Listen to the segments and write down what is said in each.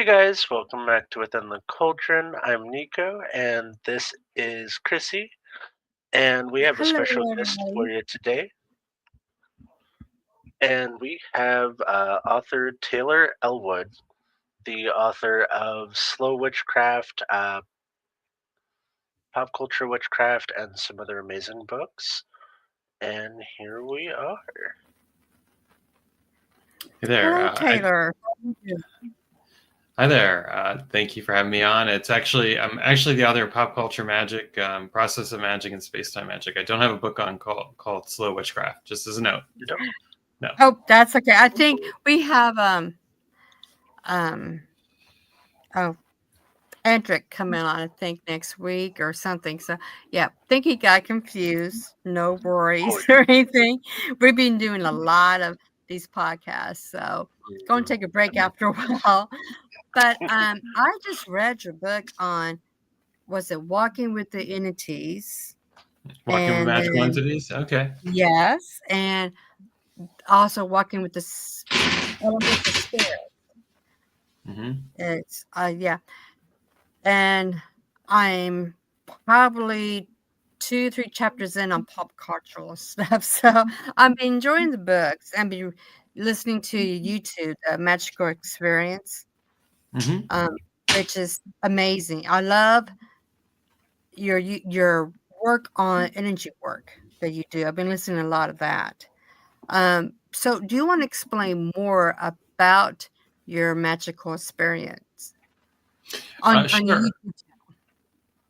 guys, welcome back to Within the Cauldron. I'm Nico, and this is Chrissy, and we have a Hello, special guest for everybody. you today. And we have author Taylor Ellwood, the author of Slow Witchcraft, Pop Culture Witchcraft, and some other amazing books. And here we are. Hey there. Hello, Taylor. Hi there. Thank you for having me on. I'm actually the author of Pop Culture Magic, Process of Magic, and Space-Time Magic. I don't have a book on called Slow Witchcraft, just as a note. You don't? No. Oh, that's okay. I think we have Andrick coming on, I think, next week or something. So yeah, I think he got confused. No worries or anything. We've been doing a lot of these podcasts, so going to take a break after a while. But I just read your book on, was it Walking with the Entities? Walking with And Magical then, Entities? Okay. yes, and also Walking with the Element of Spirit. Mm-hmm. It's yeah, and I'm probably 2, 3 chapters in on pop cultural stuff. So I'm enjoying the books and be listening to YouTube, Magical Experience, Mm-hmm. which is amazing. I love your work on energy work that you do. I've been listening to a lot of that. So do you want to explain more about your magical experience on your Sure. YouTube?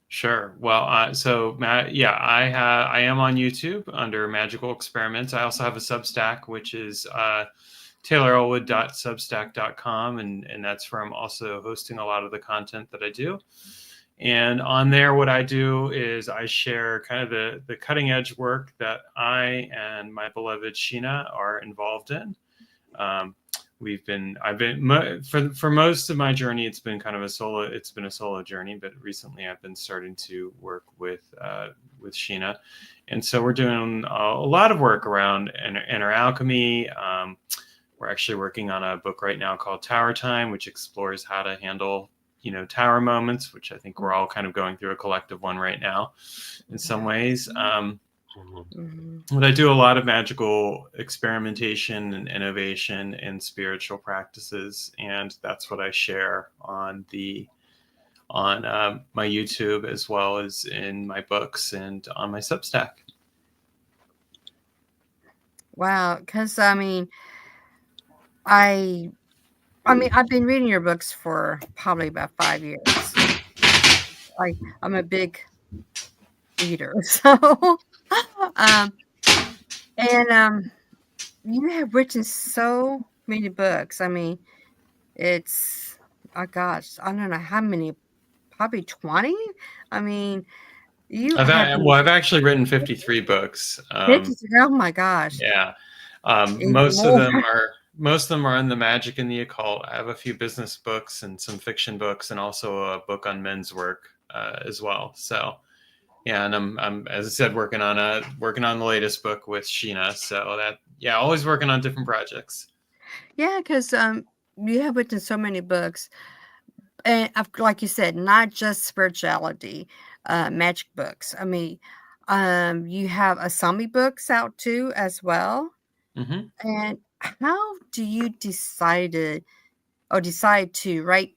Sure. Well, so Matt, yeah, I am on YouTube under Magical Experiments. I also have a Substack, which is taylorellwood.substack.com, and that's where I'm also hosting a lot of the content that I do. And on there, what I do is I share kind of the cutting edge work that I and my beloved Sheena are involved in. For most of my journey, it's been a solo journey, but recently I've been starting to work with Sheena. And so we're doing a lot of work around inner alchemy. We're actually working on a book right now called Tower Time, which explores how to handle, tower moments, which I think we're all kind of going through a collective one right now in some ways. But I do a lot of magical experimentation and innovation in spiritual practices, and that's what I share on my YouTube as well as in my books and on my Substack. Wow, because I've been reading your books for probably about 5 years. I'm a big reader, so you have written so many books. It's gosh, I don't know how many, probably 20. You have I've actually written 53 books. 50. Oh my gosh, Yeah. even more. Most of them are in the magic and the occult. I have a few business books and some fiction books, and also a book on men's work as well. So, yeah, and I'm as I said working on the latest book with Sheena. So always working on different projects. Yeah, because you have written so many books, and like you said, not just spirituality, magic books. You have Asami books out too as well. Mm-hmm. And how do you decide to write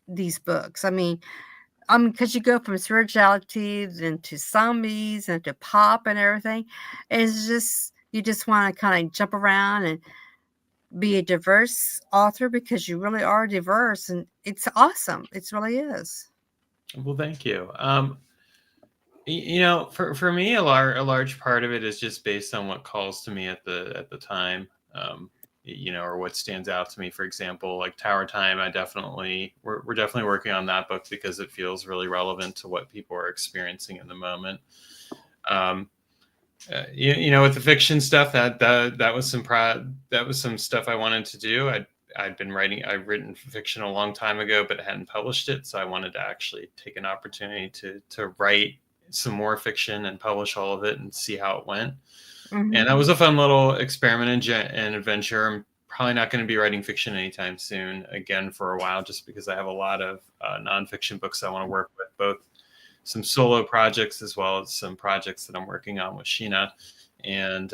these books? Because you go from spirituality then to zombies and to pop and everything. It's just you just want to kind of jump around and be a diverse author because you really are diverse, and it's awesome. It really is. Well, thank you. For me, a large part of it is just based on what calls to me at the time. Or what stands out to me. For example, like Tower Time, we're definitely working on that book because it feels really relevant to what people are experiencing in the moment. With the fiction stuff, that was some stuff I wanted to do. I've written fiction a long time ago, but hadn't published it. So I wanted to actually take an opportunity to write some more fiction and publish all of it and see how it went. Mm-hmm. And that was a fun little experiment and adventure. I'm probably not going to be writing fiction anytime soon again for a while, just because I have a lot of nonfiction books I want to work with, both some solo projects as well as some projects that I'm working on with Sheena. And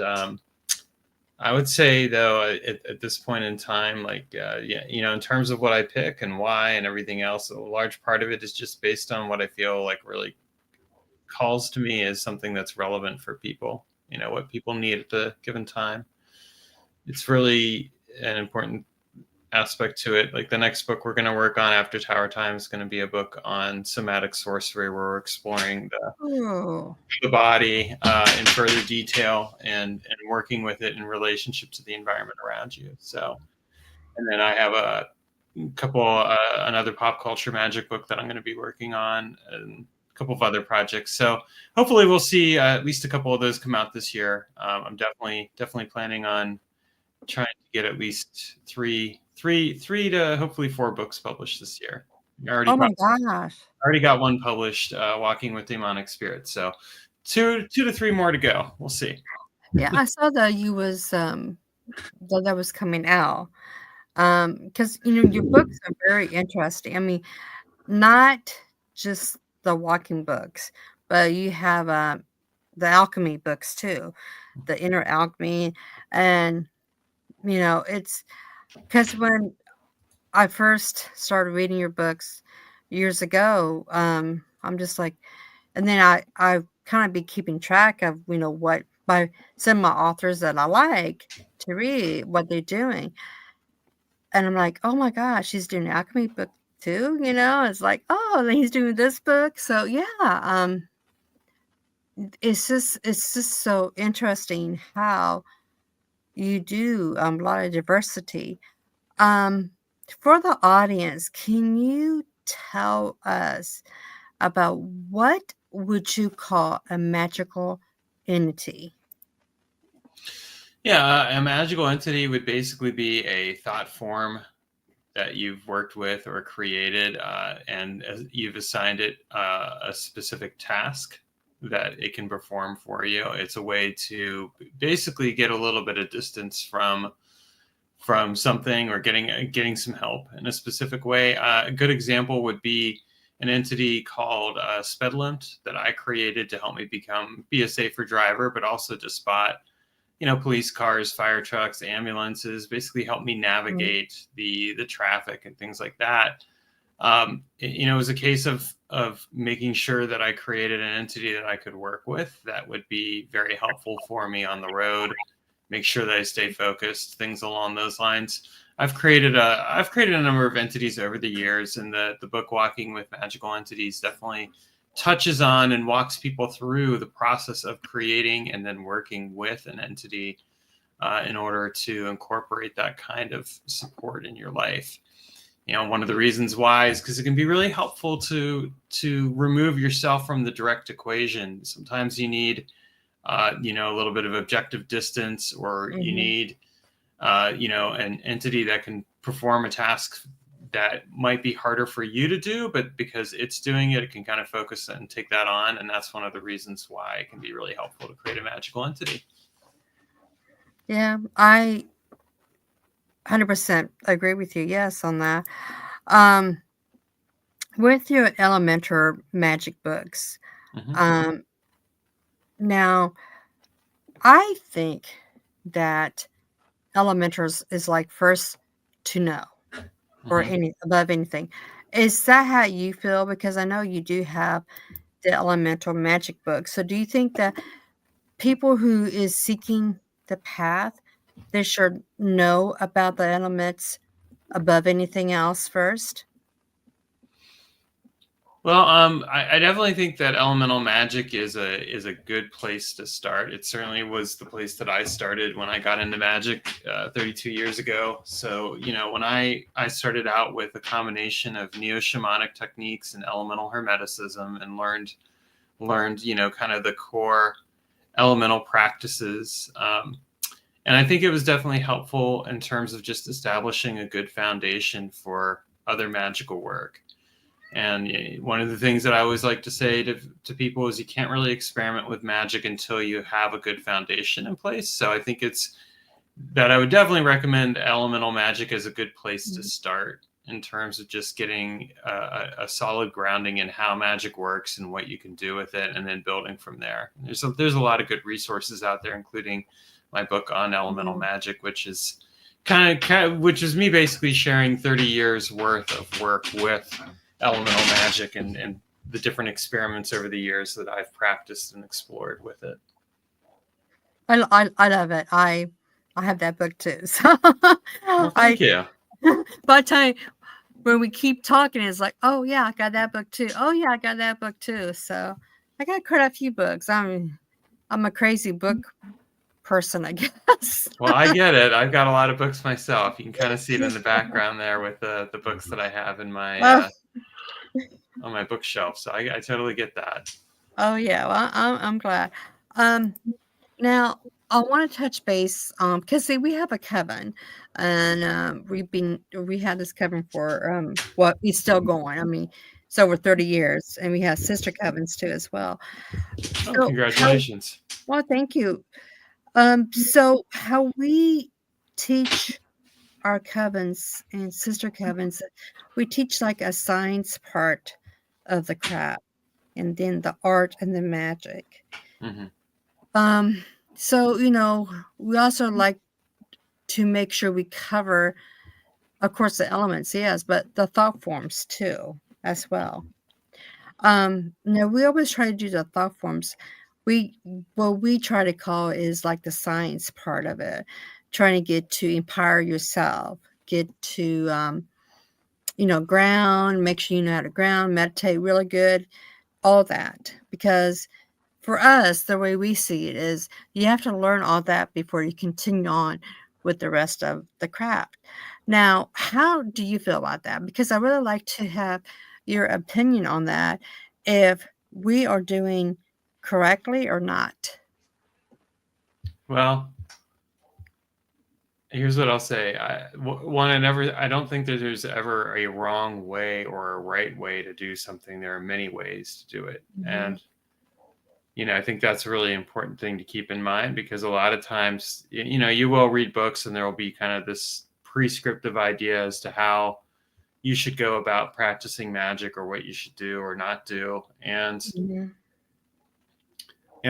I would say, though, at this point in time, like, in terms of what I pick and why and everything else, a large part of it is just based on what I feel like really calls to me as something that's relevant for people, what people need at the given time. It's really an important aspect to it. Like the next book we're going to work on after Tower Time is going to be a book on somatic sorcery, where we're exploring the body in further detail and working with it in relationship to the environment around you. So, and then I have a couple, another pop culture magic book that I'm going to be working on, and a couple of other projects. So hopefully we'll see at least a couple of those come out this year. I'm definitely planning on trying to get at least three to hopefully 4 books published this year. Oh my gosh. Already got one published, Walking with Demonic Spirits. So 2 to 3 more to go. We'll see. Yeah, I saw that you was that was coming out. Because your books are very interesting. I mean, not just the walking books, but you have the alchemy books too, the inner alchemy, and it's because when I first started reading your books years ago, I'm just like, and then I kind of be keeping track of what by some of my authors that I like to read what they're doing, and I'm like, oh my gosh, he's doing an alchemy book too. It's like, oh, then he's doing this book. So yeah, it's just so interesting how you do a lot of diversity. For the audience, can you tell us about what would you call a magical entity? Yeah, a magical entity would basically be a thought form that you've worked with or created, and you've assigned it a specific task that it can perform for you. It's a way to basically get a little bit of distance from something, or getting some help in a specific way. A good example would be an entity called Spedlimt that I created to help me be a safer driver, but also to spot police cars, fire trucks, ambulances, basically help me navigate the traffic and things like that. It was a case of making sure that I created an entity that I could work with that would be very helpful for me on the road, make sure that I stay focused, things along those lines. I've created a number of entities over the years, and the book Walking with Magical Entities definitely touches on and walks people through the process of creating and then working with an entity in order to incorporate that kind of support in your life. One of the reasons why is because it can be really helpful to remove yourself from the direct equation. Sometimes you need a little bit of objective distance, or you need an entity that can perform a task that might be harder for you to do, but because it's doing it, it can kind of focus and take that on. And that's one of the reasons why it can be really helpful to create a magical entity. Yeah, I 100% agree with you. Yes, on that. With your elemental magic books, now I think that elementals is like first to know, or above anything. Is that how you feel? Because I know you do have the elemental magic book. So do you think that people who is seeking the path, they should know about the elements above anything else first? Well, I definitely think that elemental magic is a good place to start. It certainly was the place that I started when I got into magic 32 years ago. So, when I started out with a combination of neo-shamanic techniques and elemental hermeticism, and learned, kind of the core elemental practices. And I think it was definitely helpful in terms of just establishing a good foundation for other magical work. And one of the things that I always like to say to people is you can't really experiment with magic until you have a good foundation in place. So I think it's that I would definitely recommend elemental magic as a good place to start in terms of just getting a solid grounding in how magic works and what you can do with it, and then building from there. There's a lot of good resources out there, including my book on elemental magic, which is which is me basically sharing 30 years worth of work with elemental magic and the different experiments over the years that I've practiced and explored with it. I love it. I have that book too. So Well, thank you. by the time when we keep talking, it's like, oh yeah, I got that book too. Oh yeah, I got that book too. So I got quite a few books. I'm a crazy book person, I guess. Well, I get it. I've got a lot of books myself. You can kind of see it in the background there with the books that I have in my on my bookshelf. So I totally get that. Oh yeah, well, I'm glad. Now I want to touch base because see, we have a coven, and we had this coven for it's still going. I mean, it's over 30 years, and we have sister covens too as well. Oh, So congratulations! well, thank you. So how we teach our covens and sister covens, we teach like a science part of the craft, and then the art and the magic. So we also like to make sure we cover, of course, the elements, yes, but the thought forms too, as well. Now we always try to do the thought forms. What we try to call is like the science part of it, trying to get to empower yourself, get to ground, make sure you know how to ground, meditate really good, all that. Because for us, the way we see it is you have to learn all that before you continue on with the rest of the craft. Now, how do you feel about that? Because I really like to have your opinion on that, if we are doing correctly or not. Well, here's what I'll say. I don't think that there's ever a wrong way or a right way to do something. There are many ways to do it. And I think that's a really important thing to keep in mind, because a lot of times, you will read books and there will be kind of this prescriptive idea as to how you should go about practicing magic or what you should do or not do. And,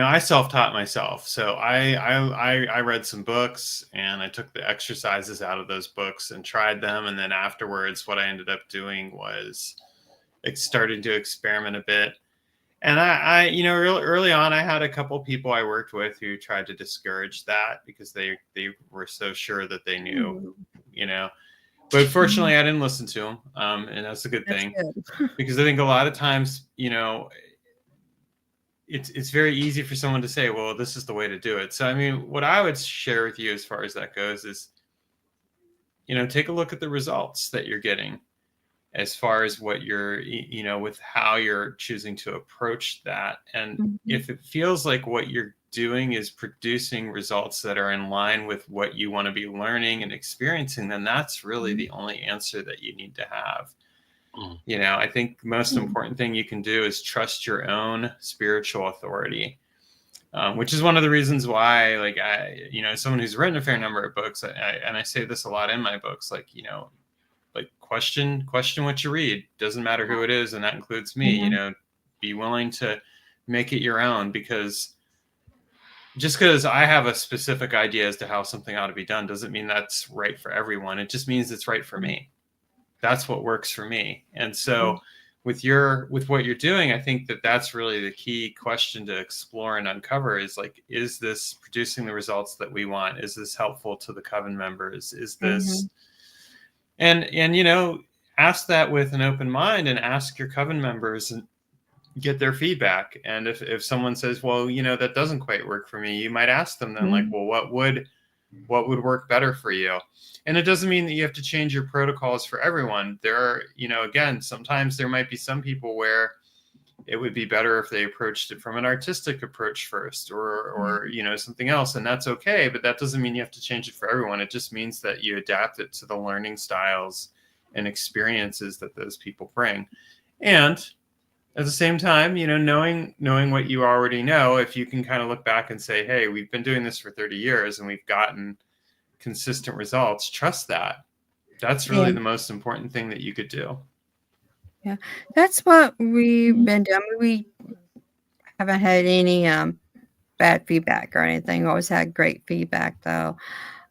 I self-taught myself. So I read some books and I took the exercises out of those books and tried them. And then afterwards, what I ended up doing was starting to experiment a bit. And I real early on, I had a couple people I worked with who tried to discourage that because they were so sure that they knew, But fortunately, I didn't listen to them, and that's a good thing. Good. Because I think a lot of times, it's very easy for someone to say, "Well, this is the way to do it." So, I mean, what I would share with you as far as that goes is, take a look at the results that you're getting, as far as what you're, with how you're choosing to approach that. And if it feels like what you're doing is producing results that are in line with what you want to be learning and experiencing, then that's really the only answer that you need to have. I think the most important thing you can do is trust your own spiritual authority, which is one of the reasons why, like, someone who's written a fair number of books, and I say this a lot in my books, like, question what you read. Doesn't matter who it is, and that includes me. Be willing to make it your own, because just because I have a specific idea as to how something ought to be done doesn't mean that's right for everyone. It just means it's right for me. That's what works for me. And so with what you're doing, I think that's really the key question to explore and uncover is, like, is this producing the results that we want? Is this helpful to the coven members? Is this And ask that with an open mind, and ask your coven members and get their feedback. And if someone says, well, that doesn't quite work for me, you might ask them then, like, well, what would work better for you? And it doesn't mean that you have to change your protocols for everyone. There are, again, sometimes there might be some people where it would be better if they approached it from an artistic approach first, or something else, and that's okay. But that doesn't mean you have to change it for everyone. It just means that you adapt it to the learning styles and experiences that those people bring. And at the same time, knowing what you already know, if you can kind of look back and say, hey, we've been doing this for 30 years and we've gotten consistent results, trust that. That's really the most important thing that you could do. Yeah, that's what we've been doing. We haven't had any bad feedback or anything. Always had great feedback, though.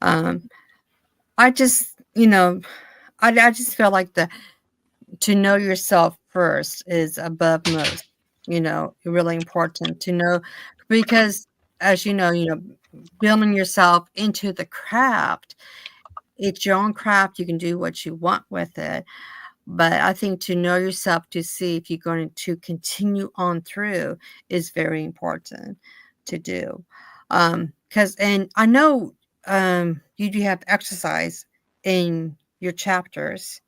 I just, I just feel like to know yourself first is above most. Really important to know, because as building yourself into the craft, it's your own craft. You can do what you want with it. But I think to know yourself, to see if you're going to continue on through, is very important to do. And I know you do have exercise in your chapters,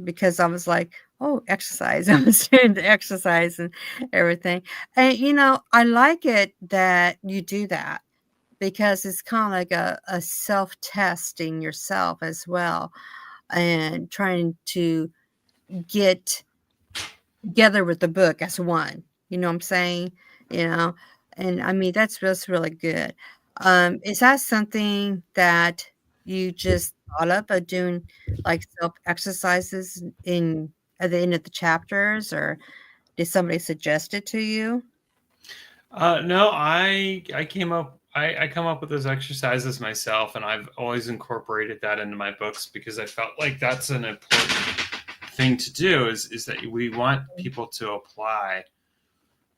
because I was like, oh, exercise. I was doing the exercise and everything. And, I like it that you do that, because it's kind of like a self-testing yourself as well, and trying to get together with the book as one. You know what I'm saying? You know, and I mean that's really good. Is that something that you just thought of doing, like self exercises in at the end of the chapters, or did somebody suggest it to you? No, I come up with those exercises myself, and I've always incorporated that into my books because I felt like that's an important thing to do. Is that we want people to apply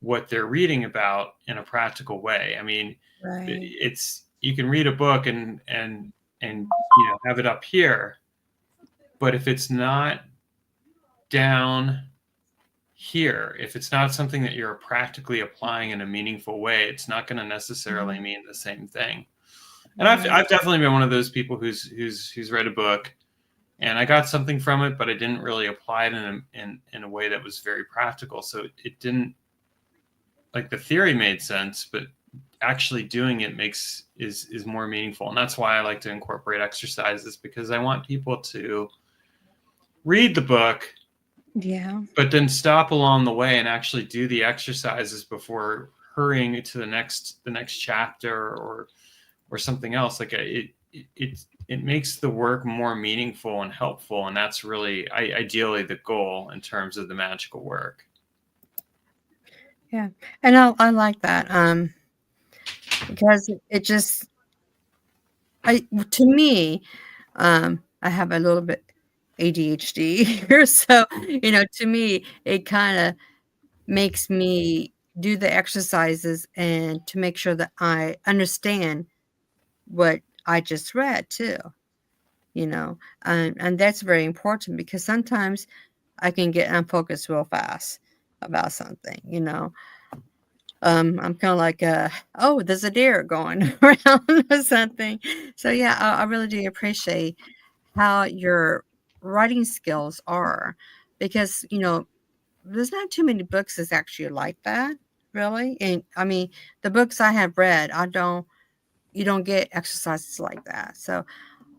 what they're reading about in a practical way. I mean, Right. it's you can read a book and have it up here, but if it's not down here, if it's not something that you're practically applying in a meaningful way, it's not going to necessarily mean the same thing. And I've definitely been one of those people who's read a book and I got something from it, but I didn't really apply it in a way that was very practical. So it didn't, like, the theory made sense, but actually doing it is more meaningful. And that's why I like to incorporate exercises, because I want people to read the book, but then stop along the way and actually do the exercises before hurrying to the next chapter or something else. Like it makes the work more meaningful and helpful, and that's really ideally the goal in terms of the magical work. Yeah, and I like that, because it just, to me, I have a little bit ADHD here, so to me, it kind of makes me do the exercises and to make sure that I understand what I just read too. And that's very important, because sometimes I can get unfocused real fast about something. I'm kind of like, oh, there's a deer going around or something. So yeah, I really do appreciate how your writing skills are, because there's not too many books that's actually like that, really. And I mean, the books I have read, you don't get exercises like that. So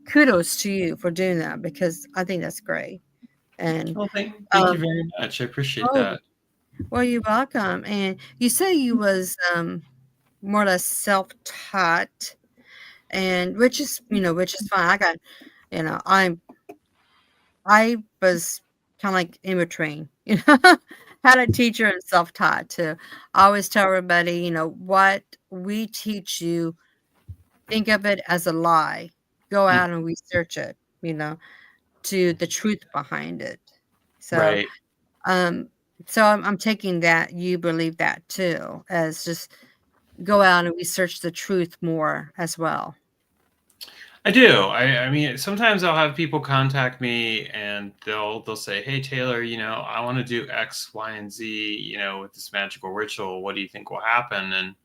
kudos to you for doing that, because I think that's great. And Well, thank you very much. I appreciate oh, that. well, you're welcome. And you say you was more or less self-taught, and which is fine. I got, I was kind of like in between, had a teacher and self-taught too. I always tell everybody, what we teach you, think of it as a lie. Go out and research it, to the truth behind it. So, Right. um, I'm taking that you believe that too, as just go out and research the truth more as well. I do. I mean, sometimes I'll have people contact me and they'll say, "Hey Taylor, I want to do X, Y, and Z, with this magical ritual. What do you think will happen?" And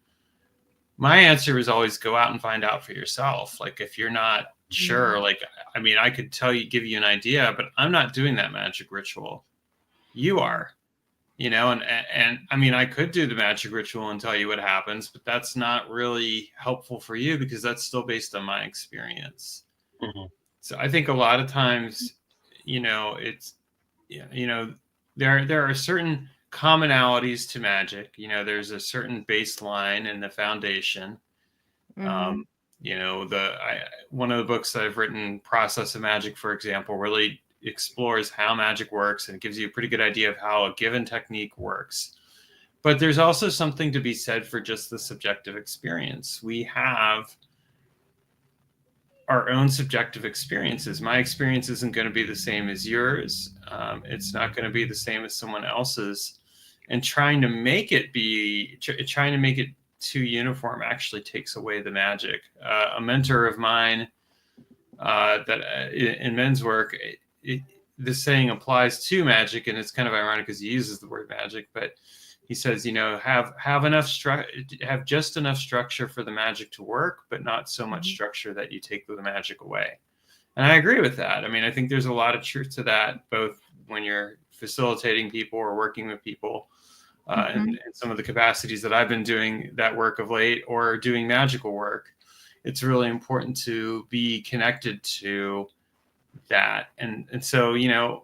my answer is always go out and find out for yourself. Like, if you're not sure, like, I mean, I could give you an idea, but I'm not doing that magic ritual. You are. And I mean, I could do the magic ritual and tell you what happens, but that's not really helpful for you, because that's still based on my experience. So I think a lot of times, it's, there are certain commonalities to magic. There's a certain baseline and the foundation. one of the books that I've written, Process of Magic, for example, really explores how magic works and gives you a pretty good idea of how a given technique works. But there's also something to be said for just the subjective experience. We have our own subjective experiences. My experience isn't going to be the same as yours. It's not going to be the same as someone else's. And trying to make it too uniform actually takes away the magic. A mentor of mine in men's work, this saying applies to magic, and it's kind of ironic because he uses the word magic, but he says, have just enough structure for the magic to work, but not so much structure that you take the magic away. And I agree with that. I mean, I think there's a lot of truth to that, both when you're facilitating people or working with people, and some of the capacities that I've been doing that work of late, or doing magical work. It's really important to be connected to that. And so,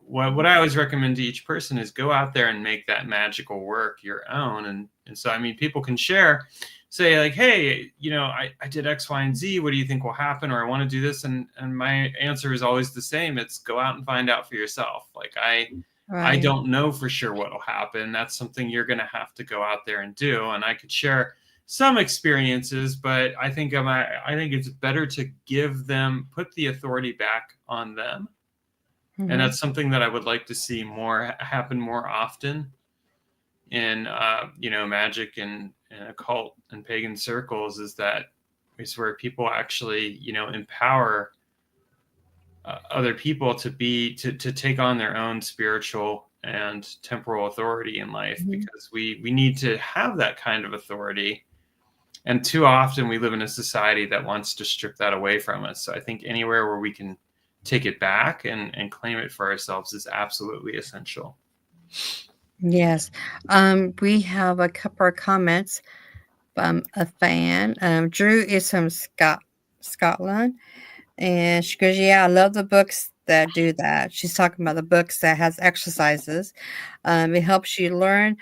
what I always recommend to each person is go out there and make that magical work your own. And so, I mean, people can say like, hey, I did X, Y, and Z. What do you think will happen? Or I want to do this. And my answer is always the same. It's go out and find out for yourself. Like I don't know for sure what will happen. That's something you're going to have to go out there and do. And I could share some experiences, but I think it's better to put the authority back on them. And that's something that I would like to see happen more often in, magic and occult and pagan circles, is where people actually, empower other people to take on their own spiritual and temporal authority in life, because we need to have that kind of authority. And too often we live in a society that wants to strip that away from us. So I think anywhere where we can take it back and claim it for ourselves is absolutely essential. Yes. We have a couple of comments from a fan. Drew is from Scotland. And she goes, yeah, I love the books that do that. She's talking about the books that has exercises. It helps you learn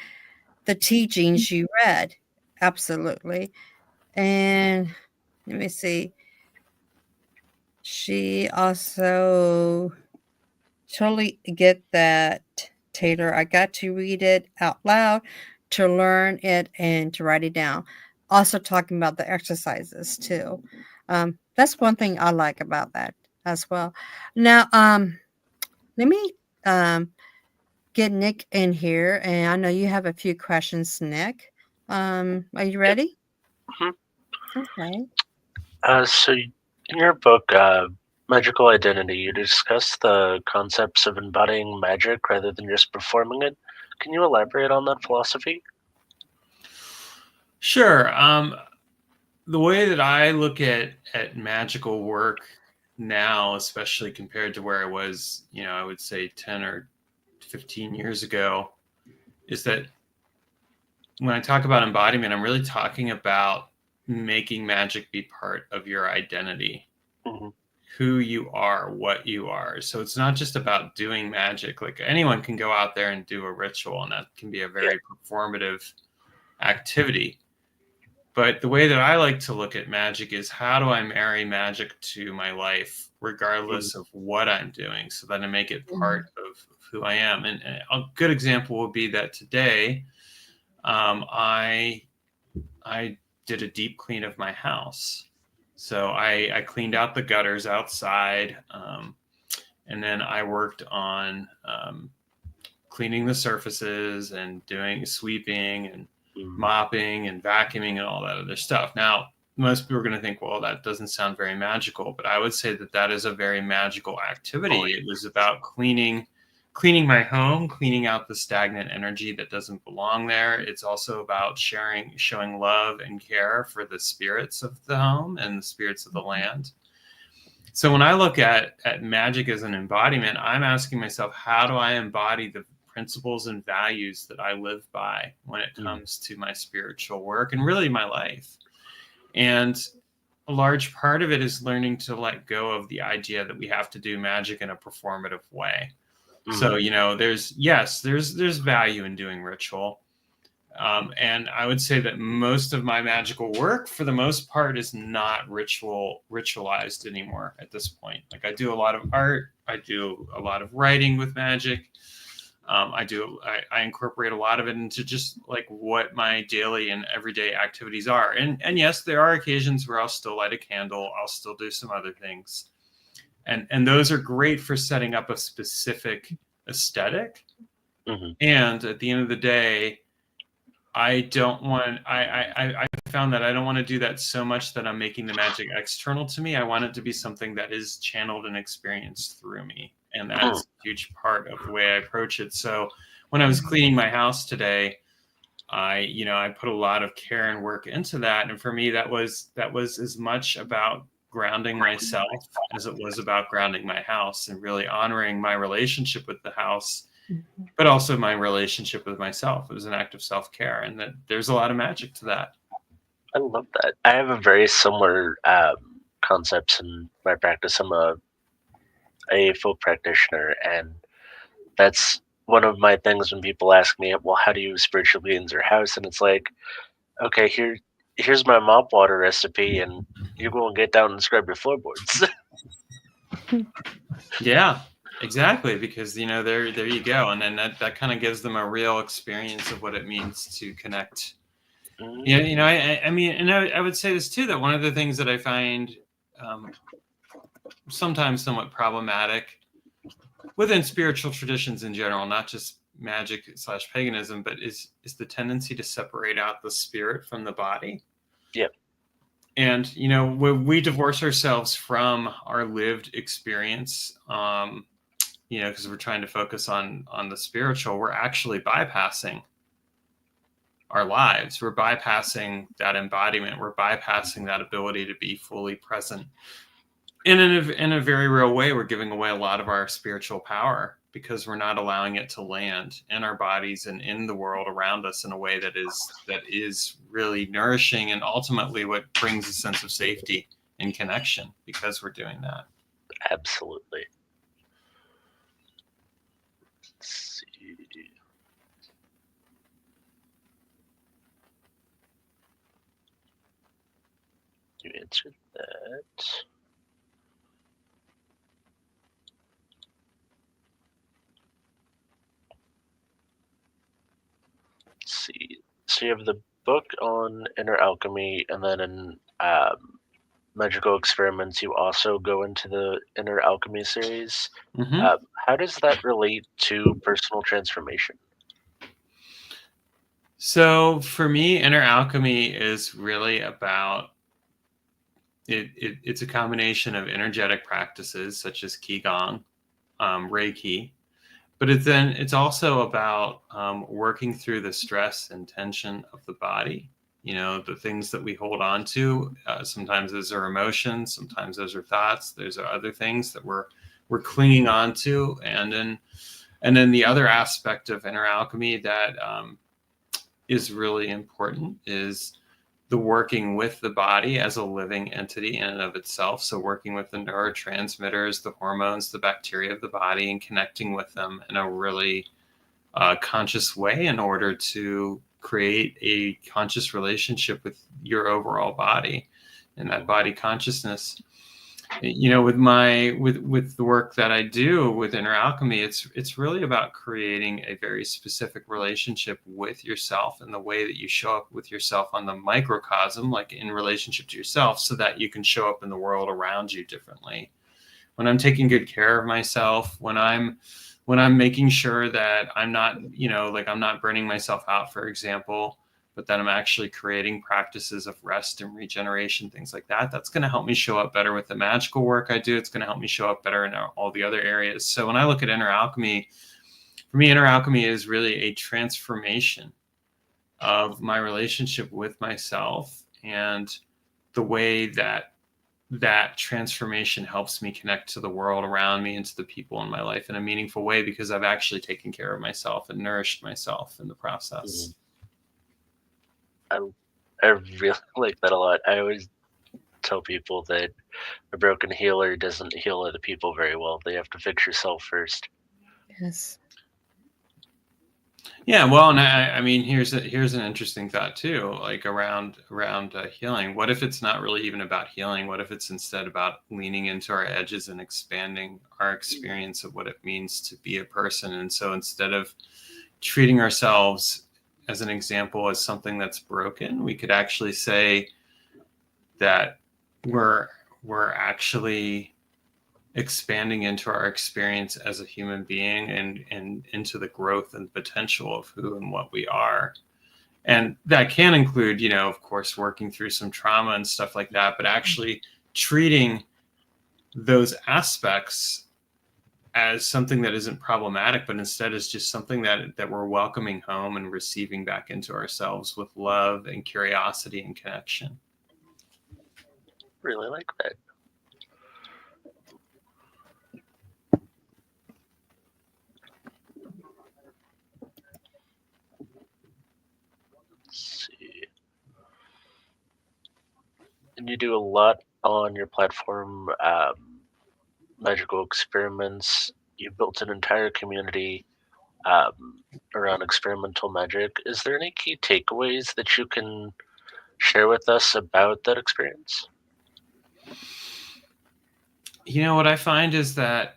the teachings you read. Absolutely. And let me see. She also totally get that, Taylor. I got to read it out loud to learn it and to write it down. Also talking about the exercises too. That's one thing I like about that as well. Now, let me get Nick in here, and I know you have a few questions, Nick. Are you ready? Okay. So in your book, Magical Identity, you discuss the concepts of embodying magic rather than just performing it. Can you elaborate on that philosophy? Sure. The way that I look at magical work now, especially compared to where I was, I would say 10 or 15 years ago, is that when I talk about embodiment, I'm really talking about making magic be part of your identity, who you are, what you are. So it's not just about doing magic. Like, anyone can go out there and do a ritual, and that can be a very performative activity. But the way that I like to look at magic is, how do I marry magic to my life, regardless of what I'm doing, so that I make it part of who I am. And a good example would be that today, I did a deep clean of my house. So I cleaned out the gutters outside, and then I worked on cleaning the surfaces and doing sweeping and mopping and vacuuming and all that other stuff. Now, most people are going to think, well, that doesn't sound very magical, but I would say that is a very magical activity. It was about cleaning my home, cleaning out the stagnant energy that doesn't belong there. It's also about showing love and care for the spirits of the home and the spirits of the land. So when I look at magic as an embodiment, I'm asking myself, how do I embody the principles and values that I live by when it comes to my spiritual work and really my life? And a large part of it is learning to let go of the idea that we have to do magic in a performative way. So, there's value in doing ritual. And I would say that most of my magical work, for the most part, is not ritualized anymore at this point. Like I do a lot of art, I do a lot of writing with magic. I incorporate a lot of it into just like what my daily and everyday activities are. And yes, there are occasions where I'll still light a candle. I'll still do some other things. And those are great for setting up a specific aesthetic. Mm-hmm. And at the end of the day, I found that I don't want to do that so much that I'm making the magic external to me. I want it to be something that is channeled and experienced through me. And that's a huge part of the way I approach it. So when I was cleaning my house today, I put a lot of care and work into that. And for me, that was as much about grounding myself as it was about grounding my house and really honoring my relationship with the house, but also my relationship with myself. It was an act of self-care, and that there's a lot of magic to that. I love that. I have a very similar concepts in my practice. I'm a full practitioner, and that's one of my things when people ask me, well, how do you spiritually cleanse your house? And it's like, okay, here's my mop water recipe, and you go and get down and scrub your floorboards. Yeah, exactly. Because there you go, and then that kind of gives them a real experience of what it means to connect. Mm. I mean, and I would say this too, that one of the things that I find sometimes somewhat problematic within spiritual traditions in general, not just magic / paganism, but is the tendency to separate out the spirit from the body. Yep. And when we divorce ourselves from our lived experience, because we're trying to focus on the spiritual, we're actually bypassing our lives. We're bypassing that embodiment. We're bypassing that ability to be fully present. And in a very real way, we're giving away a lot of our spiritual power because we're not allowing it to land in our bodies and in the world around us in a way that is really nourishing and ultimately what brings a sense of safety and connection because we're doing that. Absolutely. Let's see. You answered that. Let's see. So you have the book on inner alchemy, and then in magical experiments, you also go into the inner alchemy series. Mm-hmm. How does that relate to personal transformation? So for me, inner alchemy is really about it's a combination of energetic practices such as qigong, Reiki, but it's also about working through the stress and tension of the body. The things that we hold on to. Sometimes those are emotions. Sometimes those are thoughts. There's other things that we're clinging on to. And then the other aspect of inner alchemy that is really important is the working with the body as a living entity in and of itself. So working with the neurotransmitters, the hormones, the bacteria of the body, and connecting with them in a really conscious way in order to create a conscious relationship with your overall body and that body consciousness. With the work that I do with inner alchemy, it's really about creating a very specific relationship with yourself and the way that you show up with yourself on the microcosm, like in relationship to yourself, so that you can show up in the world around you differently. When I'm taking good care of myself, when I'm making sure that I'm not, I'm not burning myself out, for example, but that I'm actually creating practices of rest and regeneration, things like that. That's going to help me show up better with the magical work I do. It's going to help me show up better in all the other areas. So when I look at inner alchemy, for me, inner alchemy is really a transformation of my relationship with myself and the way that transformation helps me connect to the world around me and to the people in my life in a meaningful way because I've actually taken care of myself and nourished myself in the process. Mm-hmm. I really like that a lot. I always tell people that a broken healer doesn't heal other people very well. They have to fix yourself first. Yes. Yeah, well, and I mean, here's an interesting thought too, like around healing. What if it's not really even about healing? What if it's instead about leaning into our edges and expanding our experience of what it means to be a person? And so instead of treating ourselves, as an example, as something that's broken, we could actually say that we're actually expanding into our experience as a human being and into the growth and potential of who and what we are. And that can include, of course, working through some trauma and stuff like that, but actually treating those aspects as something that isn't problematic, but instead is just something that we're welcoming home and receiving back into ourselves with love and curiosity and connection. Really like that. Let's see. And you do a lot on your platform, magical experiments. You built an entire community around experimental magic. Is there any key takeaways that you can share with us about that experience? What I find is that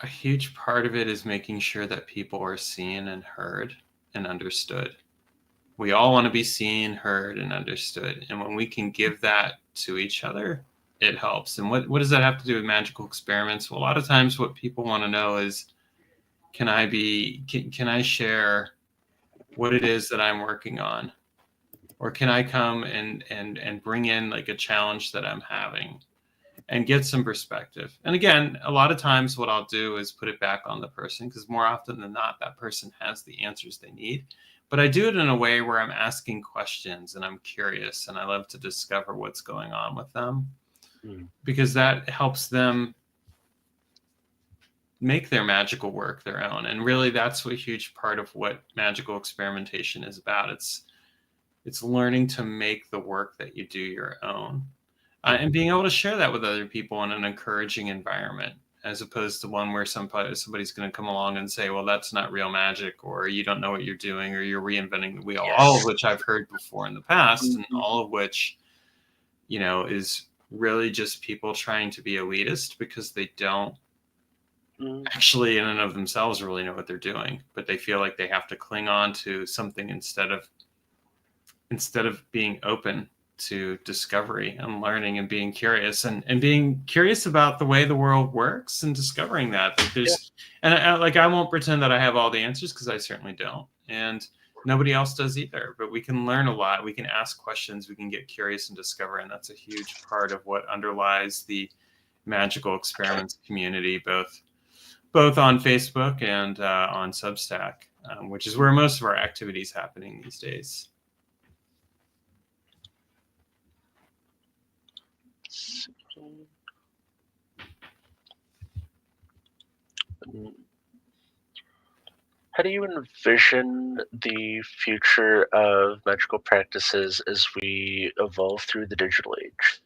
a huge part of it is making sure that people are seen and heard and understood. We all want to be seen, heard, and understood. And when we can give that to each other, it helps. And what does that have to do with magical experiments? Well, a lot of times what people want to know is, can I share what it is that I'm working on? Or can I come and bring in like a challenge that I'm having and get some perspective? And again, a lot of times what I'll do is put it back on the person, because more often than not, that person has the answers they need. But I do it in a way where I'm asking questions and I'm curious and I love to discover what's going on with them, because that helps them make their magical work their own. And really, that's a huge part of what magical experimentation is about. It's learning to make the work that you do your own, and being able to share that with other people in an encouraging environment, as opposed to one where somebody's going to come along and say, well, that's not real magic, or you don't know what you're doing, or you're reinventing the wheel. Yes. All of which I've heard before in the past, and all of which, is really just people trying to be elitist because they don't actually in and of themselves really know what they're doing, but they feel like they have to cling on to something instead of being open to discovery and learning and being curious and being curious about the way the world works and discovering that. Like there's, and I won't pretend that I have all the answers, because I certainly don't. And nobody else does either, but we can learn a lot. We can ask questions, we can get curious and discover. And that's a huge part of what underlies the magical experiments community, both on Facebook and on Substack, which is where most of our activities happening these days. How do you envision the future of magical practices as we evolve through the digital age?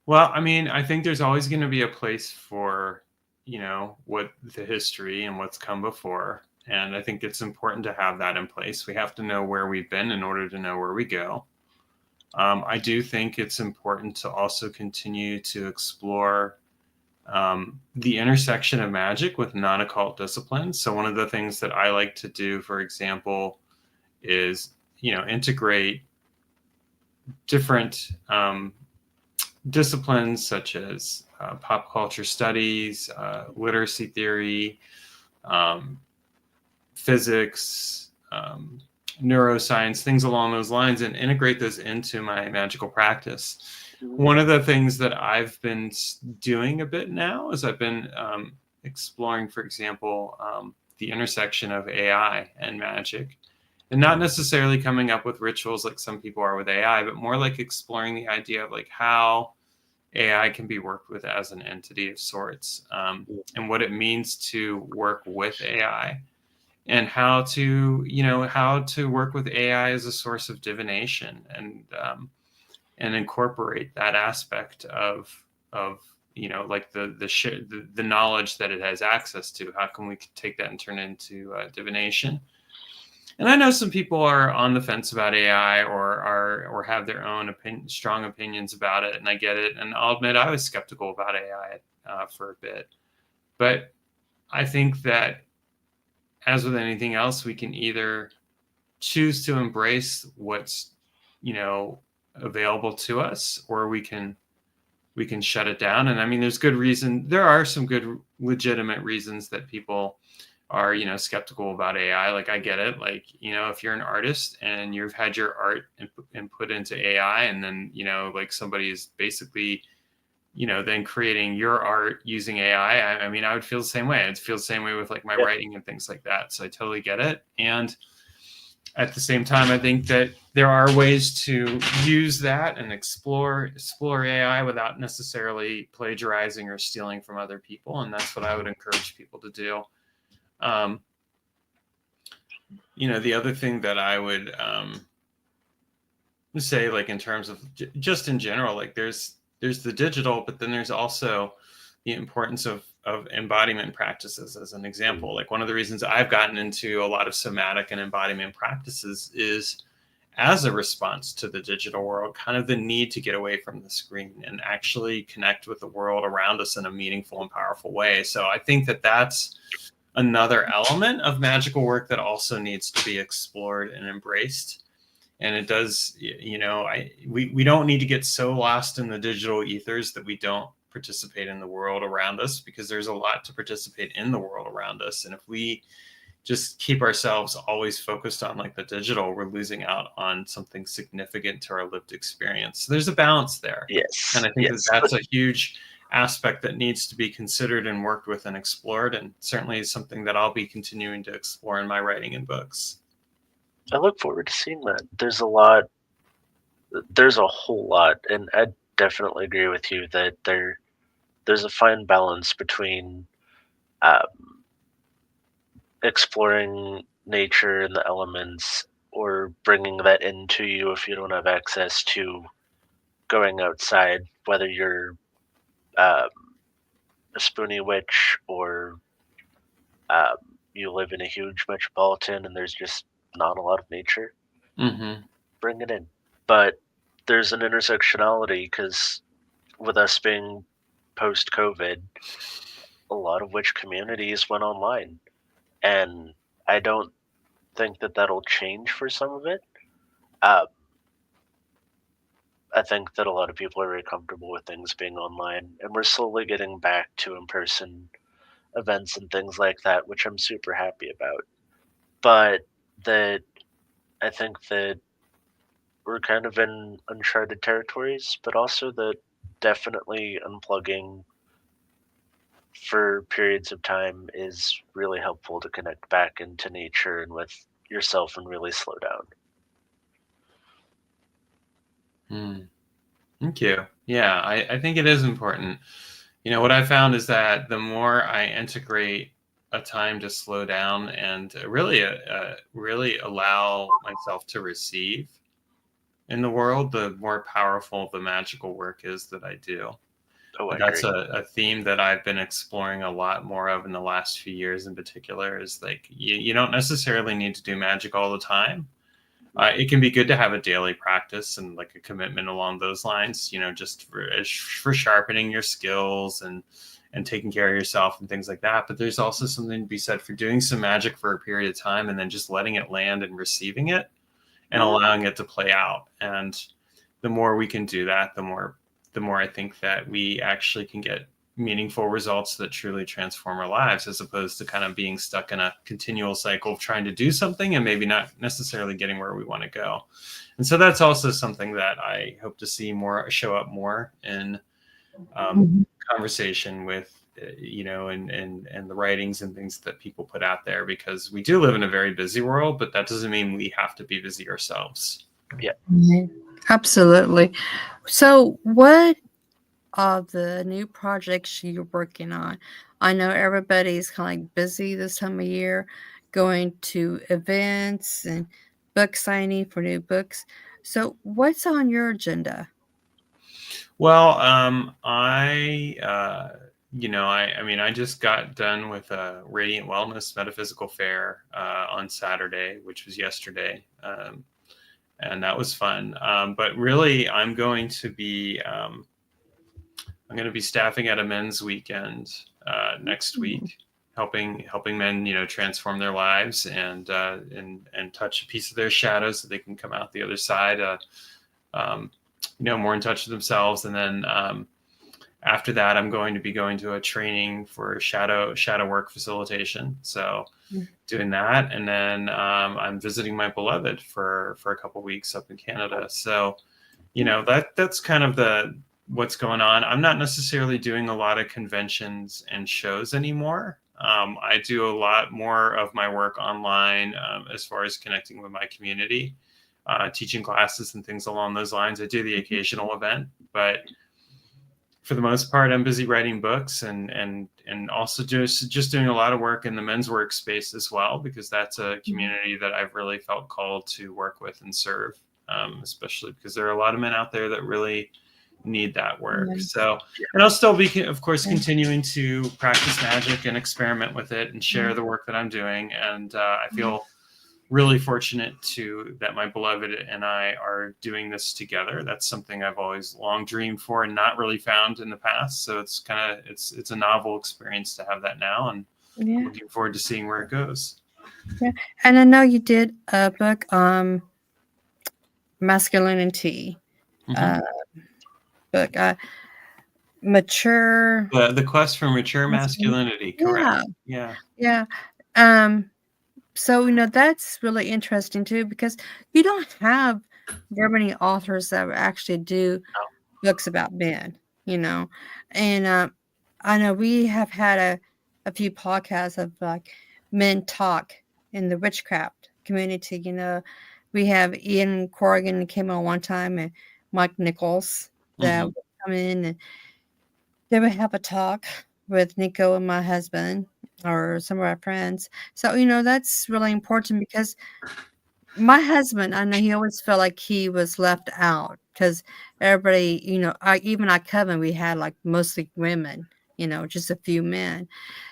Well, I mean, I think there's always going to be a place for, what the history and what's come before. And I think it's important to have that in place. We have to know where we've been in order to know where we go. I do think it's important to also continue to explore the intersection of magic with non-occult disciplines. So one of the things that I like to do, for example, is, integrate different disciplines such as pop culture studies, literacy theory, physics, neuroscience, things along those lines, and integrate those into my magical practice. One of the things that I've been doing a bit now is I've been exploring, for example, the intersection of AI and magic. And not necessarily coming up with rituals like some people are with AI, but more like exploring the idea of like how AI can be worked with as an entity of sorts, and what it means to work with AI, and how to work with AI as a source of divination, and incorporate that aspect of like the knowledge that it has access to. How can we take that and turn it into divination? And I know some people are on the fence about AI or have their own strong opinions about it, and I get it. And I'll admit I was skeptical about AI for a bit, but I think that, as with anything else, we can either choose to embrace what's available to us, or we can shut it down. And I mean, there are some good legitimate reasons that people are skeptical about AI. Like, I get it. Like, if you're an artist and you've had your art input into AI, and then like somebody is basically then creating your art using AI, I mean, I would feel the same way. I'd feel the same way with like my writing and things like that. So I totally get it. And at the same time, I think that there are ways to use that and explore AI without necessarily plagiarizing or stealing from other people. And that's what I would encourage people to do. The other thing that I would say, like in terms of just in general, like there's the digital, but then there's also the importance of embodiment practices. As an example, like one of the reasons I've gotten into a lot of somatic and embodiment practices is as a response to the digital world, kind of the need to get away from the screen and actually connect with the world around us in a meaningful and powerful way. So I think that that's another element of magical work that also needs to be explored and embraced. And it does, we don't need to get so lost in the digital ethers that we don't participate in the world around us, because there's a lot to participate in the world around us. And if we just keep ourselves always focused on like the digital, we're losing out on something significant to our lived experience. So there's a balance there. Yes. And I think that's a huge aspect that needs to be considered and worked with and explored, and certainly is something that I'll be continuing to explore in my writing and books. I look forward to seeing that. There's a whole lot, and I definitely agree with you that there's a fine balance between exploring nature and the elements, or bringing that into you if you don't have access to going outside, whether you're a spoony witch or you live in a huge metropolitan and there's just not a lot of nature. Mm-hmm. Bring it in. But there's an intersectionality, because with us being post-COVID, a lot of witch communities went online. And I don't think that that'll change for some of it. I think that a lot of people are very comfortable with things being online, and we're slowly getting back to in-person events and things like that, which I'm super happy about. But that I think that we're kind of in uncharted territories, but also that definitely unplugging for periods of time is really helpful to connect back into nature and with yourself and really slow down. Thank you. Yeah, I think it is important. What I found is that the more I integrate a time to slow down and really allow myself to receive in the world, the more powerful the magical work is that I do. Oh, That's a theme that I've been exploring a lot more of in the last few years in particular, is like you don't necessarily need to do magic all the time. It can be good to have a daily practice and like a commitment along those lines, just for sharpening your skills and taking care of yourself and things like that. But there's also something to be said for doing some magic for a period of time and then just letting it land and receiving it and allowing it to play out. And the more we can do that, the more I think that we actually can get meaningful results that truly transform our lives, as opposed to kind of being stuck in a continual cycle of trying to do something and maybe not necessarily getting where we want to go. And so that's also something that I hope to see show up more in conversation with, and the writings and things that people put out there, because we do live in a very busy world, but that doesn't mean we have to be busy ourselves. Yeah. Absolutely. So what are the new projects you're working on? I know everybody's kind of like busy this time of year, going to events and book signing for new books. So what's on your agenda? Well, I mean, I just got done with a Radiant Wellness Metaphysical Fair on Saturday, which was yesterday, and that was fun. But really, I'm going to be staffing at a men's weekend next week, helping men, transform their lives and touch a piece of their shadows so they can come out the other side, more in touch with themselves. And then after that, I'm going to be going to a training for shadow work facilitation. So doing that, and then I'm visiting my beloved for a couple weeks up in Canada. So that's kind of what's going on. I'm not necessarily doing a lot of conventions and shows anymore. I do a lot more of my work online as far as connecting with my community, teaching classes and things along those lines. I do the occasional event, but for the most part, I'm busy writing books and also just doing a lot of work in the men's workspace as well, because that's a community that I've really felt called to work with and serve, especially because there are a lot of men out there that really need that work. So, and I'll still be, of course, continuing to practice magic and experiment with it and share the work that I'm doing. And I feel really fortunate that my beloved and I are doing this together. That's something I've always long dreamed for and not really found in the past. So it's it's a novel experience to have that now, and I'm looking forward to seeing where it goes. Yeah. And I know you did a book on masculinity. Book mature. The quest for mature masculinity. Correct. Yeah. So that's really interesting too, because you don't have very many authors that actually do books about men, and I know we have had a few podcasts of like men talk in the witchcraft community. We have Ian Corrigan came on one time, and Mike Nichols that would come in, and they would have a talk with Nico and my husband or some of our friends. So, that's really important, because my husband, I know he always felt like he was left out, because everybody, even our coven, we had like mostly women, just a few men.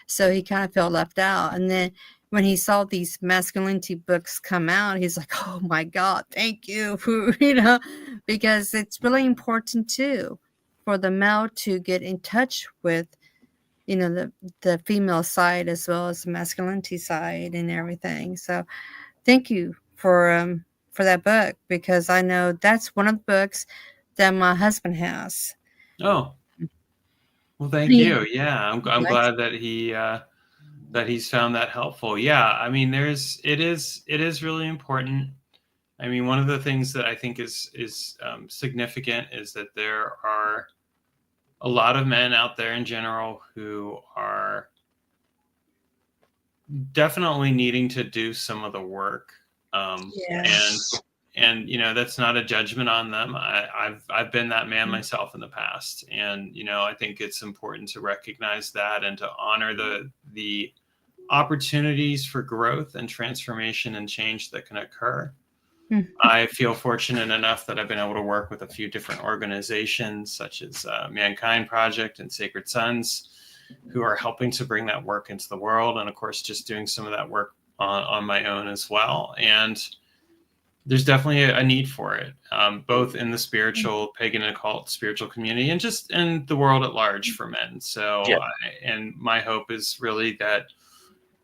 So he kind of felt left out. And then when he saw these masculinity books come out, he's like, oh my God, thank you for, because it's really important too for the male to get in touch with, the female side as well as the masculinity side and everything. So thank you for that book, because I know that's one of the books that my husband has. Oh, well, thank you. Yeah, I'm glad that he's found that helpful. Yeah, I mean, it is really important. I mean, one of the things that I think is significant is that there are a lot of men out there in general who are definitely needing to do some of the work. And that's not a judgment on them. I've been that man myself in the past, and I think it's important to recognize that and to honor the opportunities for growth and transformation and change that can occur. I feel fortunate enough that I've been able to work with a few different organizations, such as Mankind Project and Sacred Sons, who are helping to bring that work into the world, and of course just doing some of that work on my own as well. And there's definitely a need for it, both in the spiritual, pagan and occult spiritual community, and just in the world at large for men. So, and my hope is really that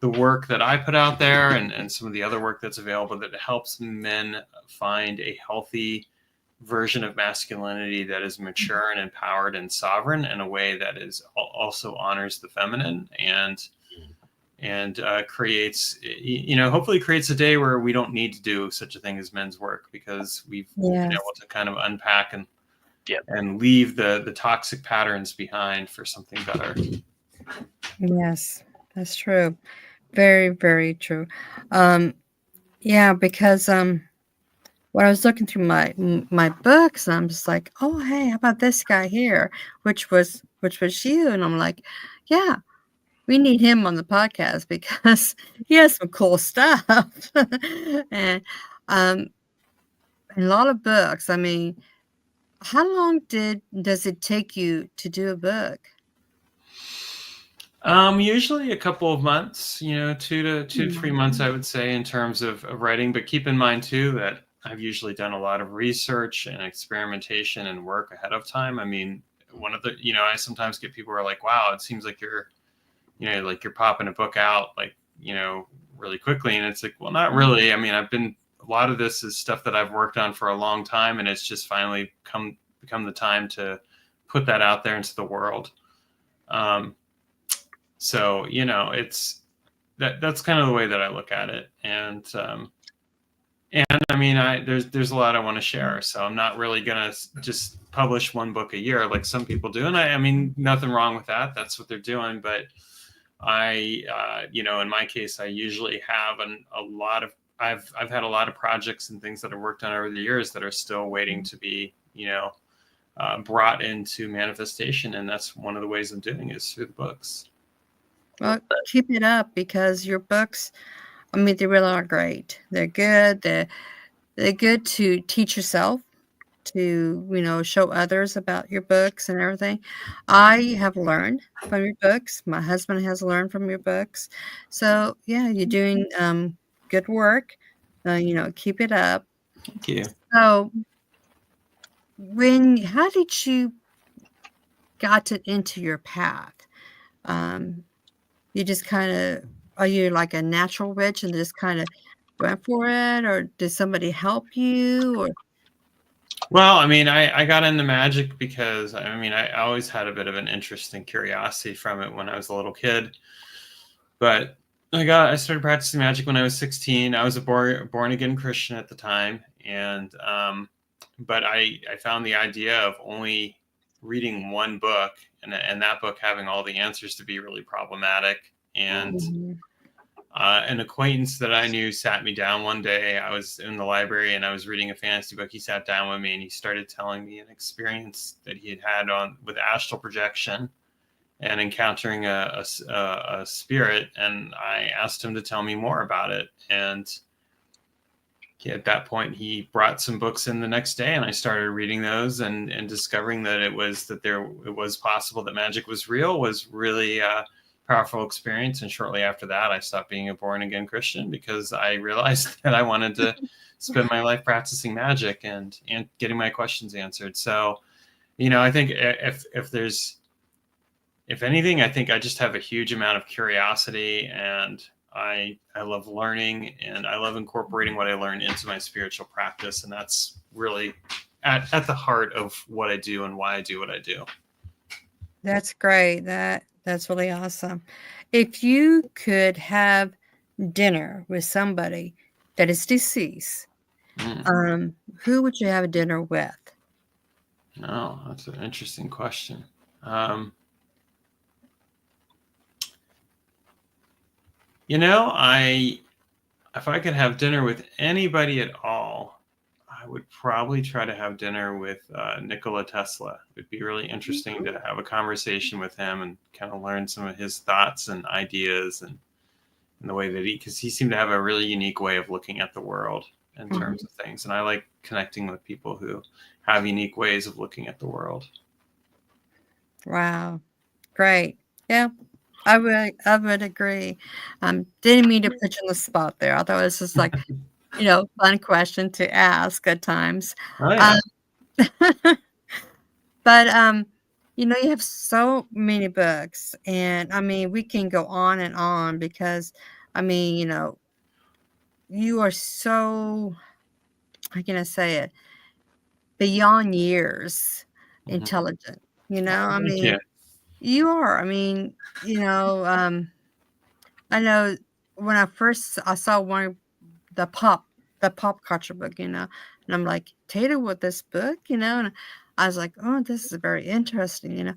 the work that I put out there and some of the other work that's available, that helps men find a healthy version of masculinity that is mature and empowered and sovereign in a way that is also honors the feminine and creates, hopefully creates a day where we don't need to do such a thing as men's work, because we've been able to kind of unpack and leave the toxic patterns behind for something better. Yes, that's true. Very, very true. Because when I was looking through my books, I'm just like, oh hey, how about this guy here, which was you, and I'm like, yeah, we need him on the podcast because he has some cool stuff. And a lot of books. I mean, How long does it take you to do a book? Usually a couple of months, 2 to 3 months, I would say, in terms of writing. But keep in mind too that I've usually done a lot of research and experimentation and work ahead of time. I mean, one of the, I sometimes get people who are like, "Wow, it seems like like you're popping a book out, like, really quickly." And it's like, well, not really. I mean, a lot of this is stuff that I've worked on for a long time, and it's just finally become the time to put that out there into the world. So, it's that's kind of the way that I look at it. And I mean, there's a lot I want to share. So I'm not really going to just publish one book a year like some people do. And I mean, nothing wrong with that. That's what they're doing. But in my case, I usually have I've had a lot of projects and things that I've worked on over the years that are still waiting to be, brought into manifestation. And that's one of the ways I'm doing it, is through the books. Well, keep it up, because your books, I mean, they really are great. They're good. They're good to teach yourself, to, show others about your books and everything. I have learned from your books. My husband has learned from your books. So, yeah, you're doing good work. Keep it up. Thank you. So, how did you got it into your path? You just are you like a natural witch and just kind of went for it, or did somebody help you? Or Well, I mean, I got into magic because, I mean, I always had a bit of an interest and curiosity from it when I was a little kid. But I started practicing magic when I was 16. I was a born again Christian at the time, and but I found the idea of only reading one book and that book having all the answers to be really problematic. And an acquaintance that I knew sat me down one day. I was in the library and I was reading a fantasy book. He sat down with me and he started telling me an experience that he had with astral projection and encountering a spirit. And I asked him to tell me more about it. And at that point, he brought some books in the next day, and I started reading those and discovering that it was possible that magic was real, was really powerful experience. And shortly after that, I stopped being a born again Christian because I realized that I wanted to spend my life practicing magic and getting my questions answered. So, I think if anything, I think I just have a huge amount of curiosity, and I love learning, and I love incorporating what I learn into my spiritual practice. And that's really at the heart of what I do and why I do what I do. That's great. That's really awesome. If you could have dinner with somebody that is deceased, who would you have a dinner with? No, that's an interesting question. If I could have dinner with anybody at all, I would probably try to have dinner with Nikola Tesla. It would be really interesting to have a conversation with him and kind of learn some of his thoughts and ideas and the way that because he seemed to have a really unique way of looking at the world in terms of things. And I like connecting with people who have unique ways of looking at the world. Wow. Great. Yeah. I would agree. Didn't mean to put you on the spot there. I thought it was just like, fun question to ask at times. Oh, yeah. But you have so many books, and I mean, we can go on and on because, I mean, you are so, how can I say it, beyond years intelligent. I mean, you are. I mean, I know when I saw the pop culture book, and I'm like, Taylor with this book, and I was like, oh, this is very interesting,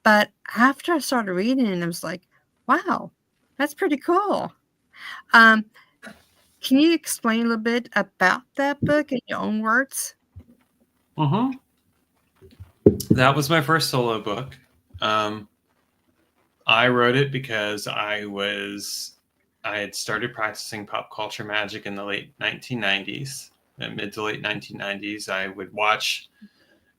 But after I started reading it, I was like, wow, that's pretty cool. Can you explain a little bit about that book in your own words? That was my first solo book. I wrote it because I had started practicing pop culture magic in the late 1990s, mid to late 1990s. I would watch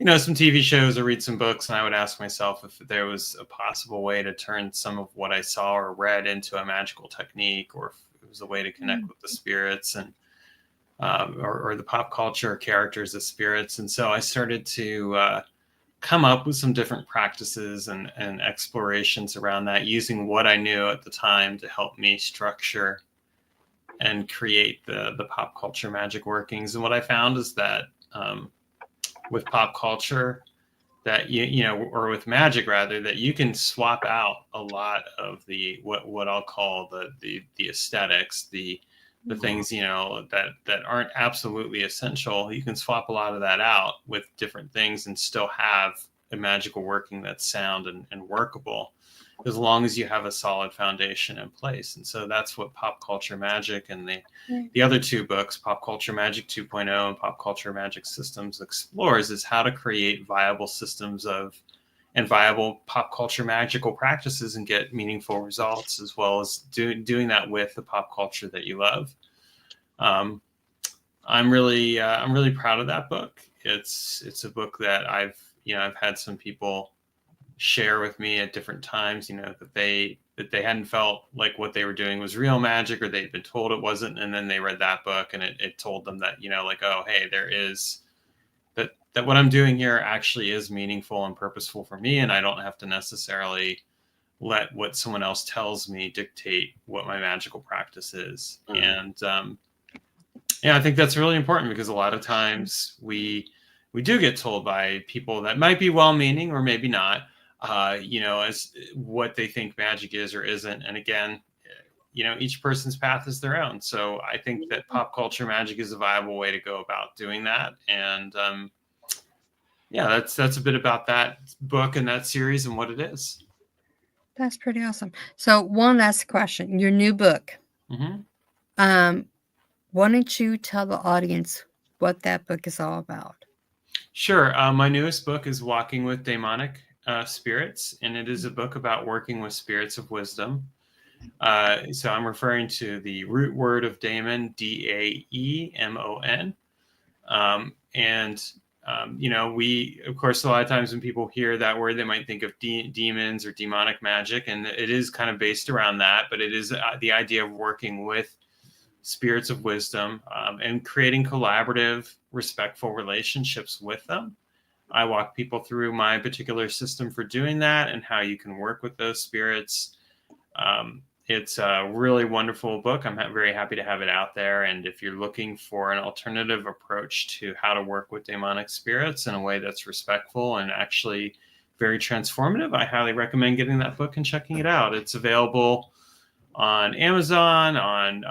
some TV shows or read some books, and I would ask myself if there was a possible way to turn some of what I saw or read into a magical technique, or if it was a way to connect with the spirits and or the pop culture characters as spirits. And so I started to come up with some different practices and explorations around that, using what I knew at the time to help me structure and create the pop culture magic workings. And what I found is that with pop culture, that or with magic rather, that you can swap out a lot of the what I'll call the aesthetics, the things that aren't absolutely essential. You can swap a lot of that out with different things and still have a magical working that's sound and workable, as long as you have a solid foundation in place. And so that's what Pop Culture Magic and the other two books, Pop Culture Magic 2.0 and Pop Culture Magic Systems, explores, is how to create viable systems and viable pop culture magical practices and get meaningful results, as well as doing that with the pop culture that you love. I'm really proud of that book. It's a book that I've had some people share with me at different times, that they hadn't felt like what they were doing was real magic, or they'd been told it wasn't, and then they read that book and it told them that, like, oh, hey, there is that what I'm doing here actually is meaningful and purposeful for me, and I don't have to necessarily let what someone else tells me dictate what my magical practice is. And I think that's really important, because a lot of times we do get told by people that might be well-meaning or maybe not, as what they think magic is or isn't. And again, each person's path is their own. So I think that pop culture magic is a viable way to go about doing that. And that's a bit about that book and that series and what it is. That's pretty awesome. So one last question: your new book. Mm-hmm. Why don't you tell the audience what that book is all about? Sure. My newest book is Walking with Daemonic Spirits, and it is a book about working with spirits of wisdom. So I'm referring to the root word of daemon, Daemon. We, of course, a lot of times when people hear that word, they might think of demons or demonic magic, and it is kind of based around that, but it is the idea of working with spirits of wisdom and creating collaborative, respectful relationships with them. I walk people through my particular system for doing that and how you can work with those spirits. It's a really wonderful book. I'm very happy to have it out there. And if you're looking for an alternative approach to how to work with demonic spirits in a way that's respectful and actually very transformative, I highly recommend getting that book and checking it out. It's available on Amazon, on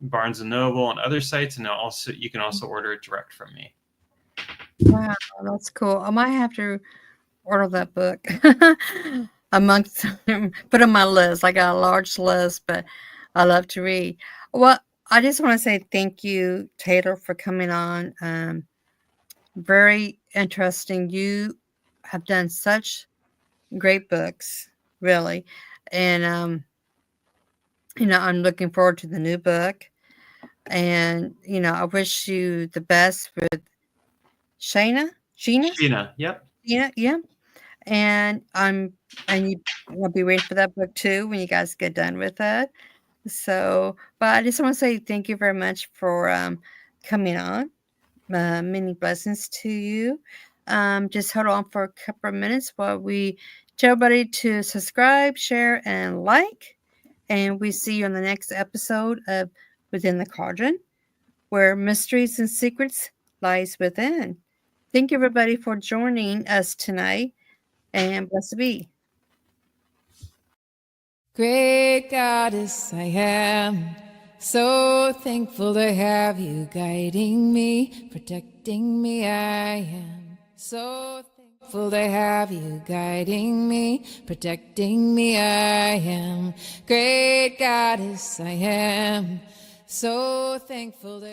Barnes & Noble, and other sites. And also, you can also order it direct from me. Wow, that's cool. I might have to order that book. Amongst put on my list. I got a large list, but I love to read. Well, I just want to say thank you, Taylor, for coming on. Very interesting. You have done such great books, really. And I'm looking forward to the new book. And I wish you the best with Sheena. Yep. Yeah. And you'll be waiting for that book too when you guys get done with it. So, but I just want to say thank you very much for coming on. Many blessings to you. Just hold on for a couple of minutes while we tell everybody to subscribe, share, and like. And we see you on the next episode of Within the Cauldron, where mysteries and secrets lies within. Thank you, everybody, for joining us tonight. And blessed be. Great Goddess, I am so thankful to have you guiding me, protecting me. I am so thankful to have you guiding me, protecting me. I am Great Goddess, I am so thankful to